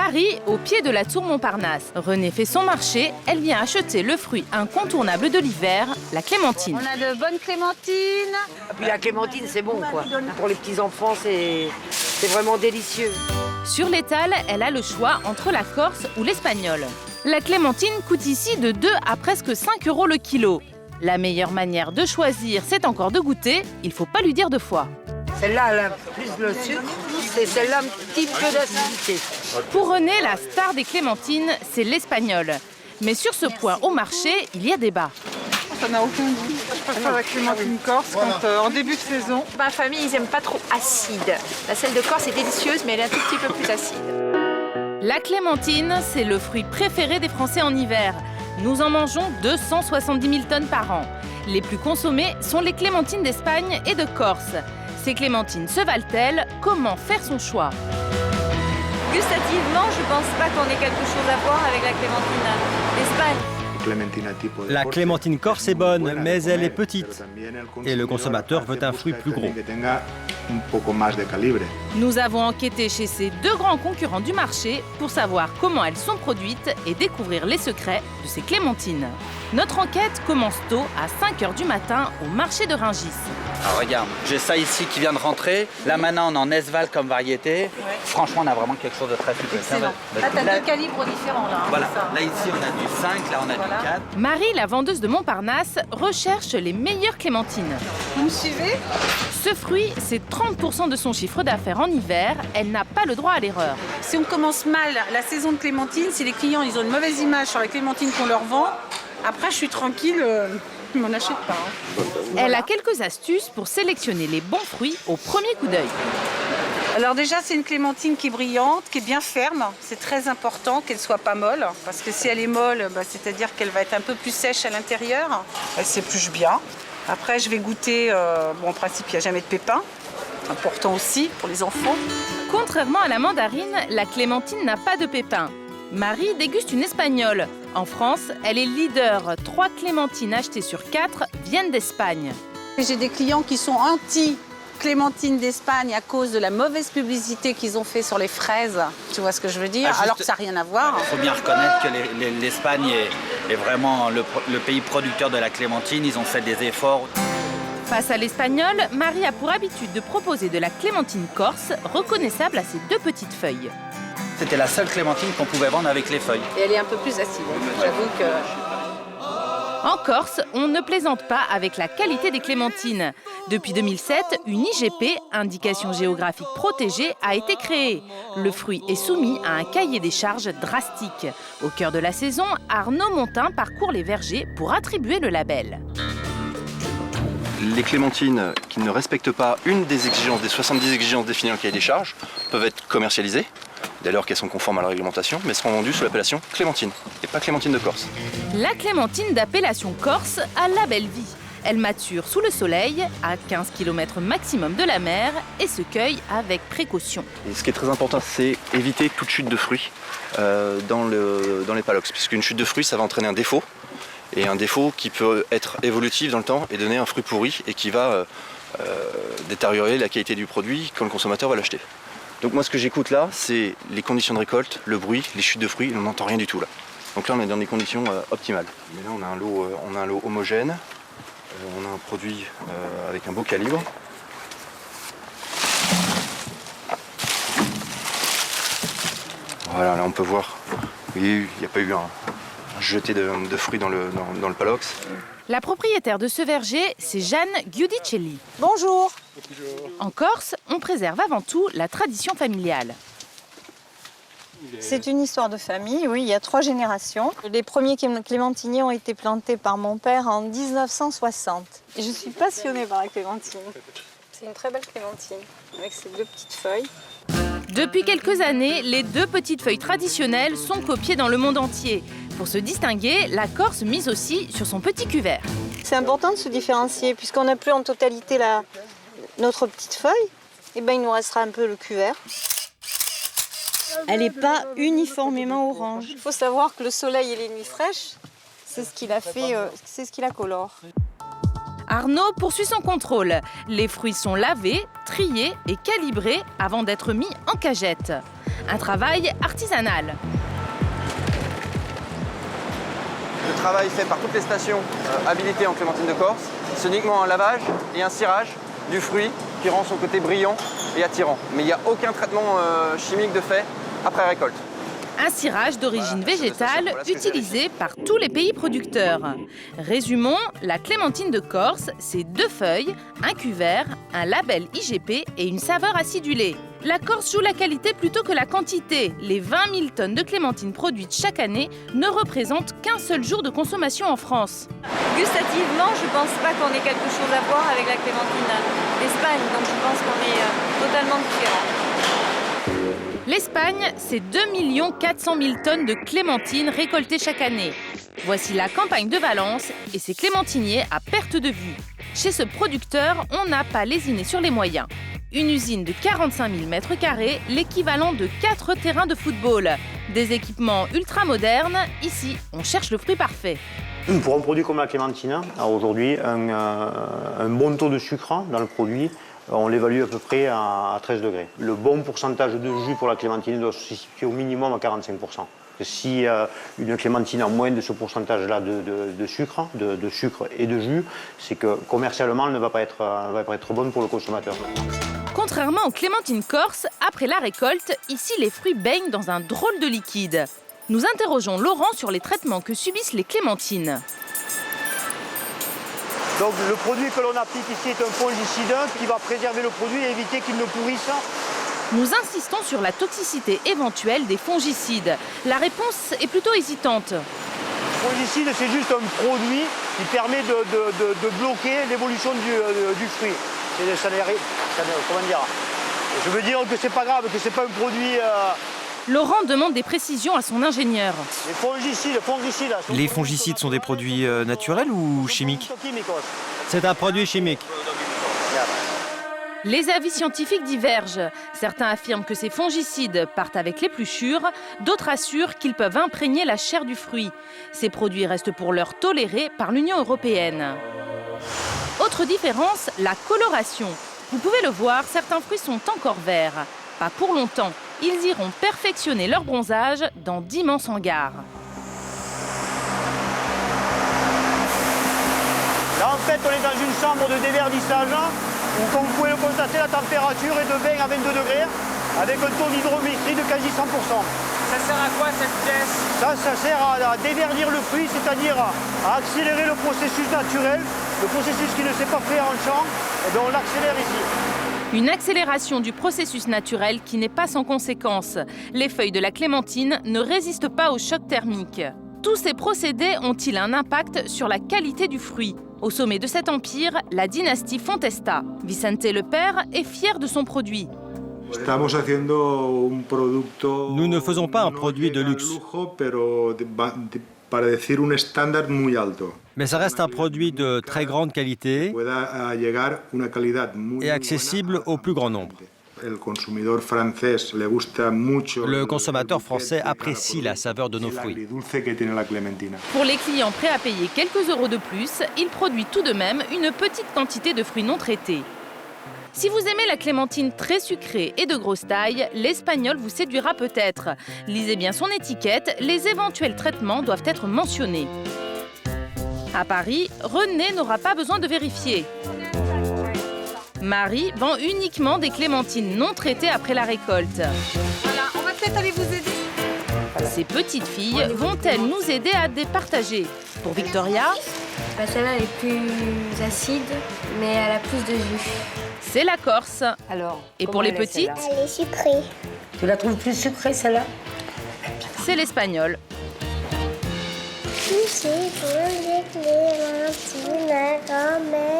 Marie, au pied de la tour Montparnasse. Renée fait son marché, elle vient acheter le fruit incontournable de l'hiver, la clémentine. On a de bonnes clémentines. Et puis la clémentine, c'est bon, quoi. Pour les petits-enfants, c'est vraiment délicieux. Sur l'étal, elle a le choix entre la corse ou l'espagnol. La clémentine coûte ici de 2 à presque 5 € le kilo. La meilleure manière de choisir, c'est encore de goûter, il faut pas lui dire deux fois. Celle-là, elle a plus le sucre, et celle-là, un petit peu d'acidité. Pour Renée, la star des clémentines, c'est l'espagnol. Mais sur ce point au marché, il y a débat. Ça n'a aucun goût. Je préfère la clémentine corse en début de saison. Ma famille, ils n'aiment pas trop acide. La celle de Corse est délicieuse, mais elle est un tout petit peu plus acide. La clémentine, c'est le fruit préféré des Français en hiver. Nous en mangeons 270 000 tonnes par an. Les plus consommées sont les clémentines d'Espagne et de Corse. Ces clémentines se valent-elles? Comment faire son choix? Gustativement, je pense pas qu'on ait quelque chose à voir avec la clémentine d'Espagne. La clémentine corse est bonne, mais elle est petite. Et le consommateur veut un fruit plus gros. Nous avons enquêté chez ces deux grands concurrents du marché pour savoir comment elles sont produites et découvrir les secrets de ces clémentines. Notre enquête commence tôt, à 5 h du matin, au marché de Rungis. Ah, regarde, j'ai ça ici qui vient de rentrer. Là maintenant, on est en Esval comme variété. Ouais. Franchement, on a vraiment quelque chose de très super. Excellent. Là, tu as deux calibres différents. Là, voilà. Là, ici, on a du 5, là, on a du 4. Marie, la vendeuse de Montparnasse, recherche les meilleures clémentines. Vous me suivez? Ce fruit, c'est 30% de son chiffre d'affaires en hiver. Elle n'a pas le droit à l'erreur. Si on commence mal la saison de clémentine, si les clients ils ont une mauvaise image sur la clémentine qu'on leur vend, après, je suis tranquille. Ils m'en achètent pas. Elle a quelques astuces pour sélectionner les bons fruits au premier coup d'œil. Alors déjà, c'est une clémentine qui est brillante, qui est bien ferme. C'est très important qu'elle soit pas molle, parce que si elle est molle, c'est-à-dire qu'elle va être un peu plus sèche à l'intérieur. Elle s'épluche bien. Après, je vais goûter. En principe, il n'y a jamais de pépins. Important aussi pour les enfants. Contrairement à la mandarine, la clémentine n'a pas de pépins. Marie déguste une espagnole. En France, elle est leader. 3 clémentines achetées sur 4 viennent d'Espagne. J'ai des clients qui sont anti-clémentine d'Espagne à cause de la mauvaise publicité qu'ils ont fait sur les fraises. Tu vois ce que je veux dire? Alors que ça n'a rien à voir. Il faut bien reconnaître que l'Espagne est vraiment le pays producteur de la clémentine. Ils ont fait des efforts. Face à l'espagnol, Marie a pour habitude de proposer de la clémentine corse, reconnaissable à ses 2 petites feuilles. C'était la seule clémentine qu'on pouvait vendre avec les feuilles. Et elle est un peu plus acide. J'avoue que... En Corse, on ne plaisante pas avec la qualité des clémentines. Depuis 2007, une IGP, indication géographique protégée, a été créée. Le fruit est soumis à un cahier des charges drastique. Au cœur de la saison, Arnaud Montin parcourt les vergers pour attribuer le label. Les clémentines qui ne respectent pas une des exigences, des 70 exigences définies dans le cahier des charges, peuvent être commercialisées, dès lors qu'elles sont conformes à la réglementation, mais seront vendues sous l'appellation clémentine, et pas clémentine de Corse. La clémentine d'appellation corse a la belle vie. Elle mature sous le soleil, à 15 km maximum de la mer, et se cueille avec précaution. Et ce qui est très important, c'est éviter toute chute de fruits dans les palox, puisqu'une chute de fruits, ça va entraîner un défaut. Et un défaut qui peut être évolutif dans le temps et donner un fruit pourri et qui va détériorer la qualité du produit quand le consommateur va l'acheter. Donc moi ce que j'écoute là, c'est les conditions de récolte, le bruit, les chutes de fruits, on n'entend rien du tout là. Donc là on est dans des conditions optimales. Mais là on a un lot homogène, on a un produit avec un beau calibre. Voilà, là on peut voir, il n'y a pas eu un jeté de fruits dans le palox. La propriétaire de ce verger, c'est Jeanne Giudicelli. Bonjour. En Corse, on préserve avant tout la tradition familiale. C'est une histoire de famille, oui, il y a 3 générations. Les premiers clémentiniers ont été plantés par mon père en 1960. Et je suis passionnée par la clémentine. C'est une très belle clémentine, avec ses 2 petites feuilles. Depuis quelques années, les 2 petites feuilles traditionnelles sont copiées dans le monde entier. Pour se distinguer, la Corse mise aussi sur son petit cuvert. C'est important de se différencier, puisqu'on n'a plus en totalité notre petite feuille. Et il nous restera un peu le cuvert. Elle n'est pas uniformément orange. Il faut savoir que le soleil et les nuits fraîches, c'est ce qui la fait, c'est ce qui la colore. Arnaud poursuit son contrôle. Les fruits sont lavés, triés et calibrés avant d'être mis en cagette. un travail artisanal. Le travail fait par toutes les stations habilitées en clémentine de Corse, c'est uniquement un lavage et un cirage du fruit qui rend son côté brillant et attirant. Mais il n'y a aucun traitement chimique de fait après récolte. Un cirage d'origine végétale utilisé par tous les pays producteurs. Résumons, la clémentine de Corse, c'est 2 feuilles, un cuvert, un label IGP et une saveur acidulée. La Corse joue la qualité plutôt que la quantité. Les 20 000 tonnes de clémentines produites chaque année ne représentent qu'un seul jour de consommation en France. Gustativement, je pense pas qu'on ait quelque chose à voir avec la clémentine d'Espagne, donc je pense qu'on est totalement différents. L'Espagne, c'est 2 400 000 tonnes de clémentines récoltées chaque année. Voici la campagne de Valence et ses clémentiniers à perte de vue. Chez ce producteur, on n'a pas lésiné sur les moyens. Une usine de 45 000 m², l'équivalent de 4 terrains de football. Des équipements ultra modernes. Ici, on cherche le fruit parfait. Pour un produit comme la clémentine, aujourd'hui, un bon taux de sucre dans le produit, on l'évalue à peu près à 13 degrés. Le bon pourcentage de jus pour la clémentine doit se situer au minimum à 45%. Si une clémentine a moins de ce pourcentage-là de sucre et de jus, c'est que commercialement, elle ne va pas être bonne pour le consommateur. Contrairement aux clémentines corses, après la récolte, ici les fruits baignent dans un drôle de liquide. Nous interrogeons Laurent sur les traitements que subissent les clémentines. Donc le produit que l'on applique ici est un fongicide qui va préserver le produit et éviter qu'il ne pourrisse. Nous insistons sur la toxicité éventuelle des fongicides. La réponse est plutôt hésitante. Le fongicide, c'est juste un produit qui permet de bloquer l'évolution du fruit. Comment dire ? Je veux dire que c'est pas grave, que c'est pas un produit... Laurent demande des précisions à son ingénieur. Les fongicides sont des produits naturels ou chimiques? C'est un produit chimique. Les avis scientifiques divergent. Certains affirment que ces fongicides partent avec l'épluchure, d'autres assurent qu'ils peuvent imprégner la chair du fruit. Ces produits restent pour l'heure tolérés par l'Union européenne. Autre différence, la coloration. Vous pouvez le voir, certains fruits sont encore verts. Pas pour longtemps. Ils iront perfectionner leur bronzage dans d'immenses hangars. Là, en fait, on est dans une chambre de déverdissage où, comme vous pouvez le constater, la température est de 20 à 22 degrés avec un taux d'hydrométrie de quasi 100%. Ça sert à quoi cette pièce? Ça sert à déverdir le fruit, c'est-à-dire à accélérer le processus naturel, le processus qui ne s'est pas fait en champ, et bien on l'accélère ici. Une accélération du processus naturel qui n'est pas sans conséquences. Les feuilles de la clémentine ne résistent pas au choc thermique. Tous ces procédés ont-ils un impact sur la qualité du fruit? Au sommet de cet empire, la dynastie Fontesta. Vicente le père est fier de son produit. Nous ne faisons pas un produit de luxe. Mais ça reste un produit de très grande qualité et accessible au plus grand nombre. Le consommateur français apprécie la saveur de nos fruits. Pour les clients prêts à payer quelques euros de plus, il produit tout de même une petite quantité de fruits non traités. Si vous aimez la clémentine très sucrée et de grosse taille, l'espagnol vous séduira peut-être. Lisez bien son étiquette, les éventuels traitements doivent être mentionnés. À Paris, René n'aura pas besoin de vérifier. Marie vend uniquement des clémentines non traitées après la récolte. Voilà, on va peut-être aller vous aider. Ces petites filles vont-elles nous aider à départager? Pour Victoria, celle-là elle est plus acide, mais elle a plus de jus. C'est la Corse. Alors, et pour les petites, Elle est sucrée. tu la trouves plus sucrée celle-là? c'est l'espagnol. Tu sais, pour les clémentines à grand-mère.